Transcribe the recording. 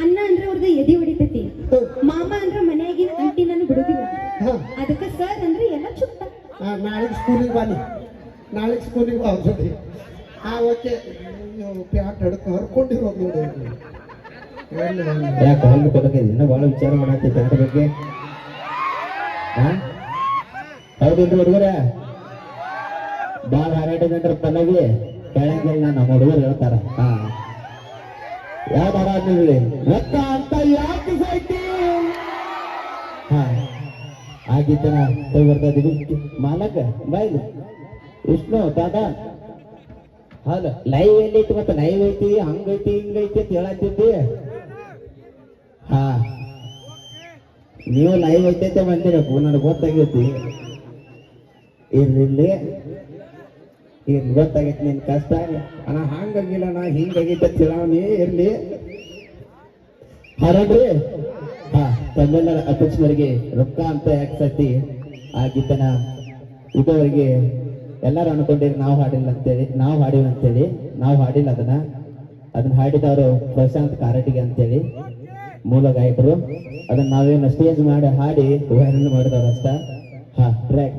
ಅಣ್ಣ ಅಂದ್ರೆ ಅವ್ರದ್ದು ಎದೆ ಹೊಡಿತೈತಿ, ಮಾಮ ಅಂದ್ರೆ ಮನೆಯಾಗಿನ ಅಂಟಿನನ್ನು ಬಿಡುದಿಲ್ಲ, ಅದಕ್ಕೆ ಸರ್ ಅಂದ್ರೆ ಎಲ್ಲ ಚುಟ್ಟ. ನಾಳೆಗೆ ಸ್ಕೂಲಿಗೆ ಬಾನಿ, ನಾಳೆಗೆ ಸ್ಕೂಲಿಗೆ ಬಾ ಜೊತೆ. ಓಕೆ, ಪ್ಯಾಂಟ್ ಹಡ್ಕೊಂಡು ಹರ್ಕೊಂಡಿರೋದು ನೋಡಿ. ಯಾಕೆ ಇನ್ನೂ ಭಾಳ ವಿಚಾರ ಮಾಡತ್ತಿ ಪ್ಯಾಂಟ್ ಬಗ್ಗೆ? ಹೌದಿಲ್ರಿ ಹುಡುಗರ? ಭಾಳ ಹಾರಾಟಿದಂದ್ರ ಪಲ್ಲವಿ ಕೆಳಂಗಿಲ್ಲ, ನಮ್ಮ ಹುಡುಗರು ಹೇಳ್ತಾರ. ಯಾವ್ದು ಹಾರಾಡ್ಲಿ ರೊಕ್ಕ ಅಂತ ಯಾಕೆ ಸಾಯ್ತಿ? ಆಗಿದ್ದನ ಬರ್ತಾ ಇದೀವಿ. ಮಾಲಕ ಬಾಯ್ಲಿ ವಿಷ್ಣು ದಾದಾ, ಹೌದು ಲೈವ್ ಎಲ್ಲೈತಿ, ಮತ್ತೆ ಲೈವ್ ಐತಿ, ಹಂಗೈತಿ ಹಿಂಗೈತಿ ಅಂತ ಹೇಳತ್ತಿದ್ದಿ. ನೀವು ಲೈವ್ ಐತೈತೆ ಬಂದಿರಪ್ಪ, ನನಗೆ ಗೊತ್ತಾಗೈತಿ. ಇರ್ಲಿ ಗೊತ್ತಾಗೈತಿ ನಿನ್ ಕಷ್ಟ. ಅಣ್ಣ ಹಂಗಾಗಿಲ್ಲ, ನಾ ಹಿಂಗಾಗೈತೆ ತಿಳವನಿ. ಇರ್ಲಿ ಹರಡ್ರಿ. ತಮ್ಮೆಲ್ಲರ ಅಧ್ಯಕ್ಷರಿಗೆ ರೊಕ್ಕ ಅಂತ ಯಾಕೆ ಸತಿ ಆಗಿದ್ದನ ಇದುವರೆಗೆ ಎಲ್ಲರೂ ಅನ್ಕೊಂಡಿರಿ ನಾವು ಹಾಡಿಲ್ಲ ಅಂತೇಳಿ. ನಾವು ಹಾಡಿವಿ ಅಂತೇಳಿ, ನಾವು ಹಾಡಿಲ್ಲ ಅದನ್ನ ಹಾಡಿದವರು ಪ್ರಶಾಂತ್ ಕಾರಟಿಗೆ ಅಂತೇಳಿ ಮೂಲ ಗಾಯಕರು. ಅದನ್ನ ನಾವೇನು ಸ್ಟೇಜ್ ಮಾಡಿ ಹಾಡಿ ವೈರಲ್ ಮಾಡಿದವ್ರು ಅಷ್ಟ. ಟ್ರ್ಯಾಕ್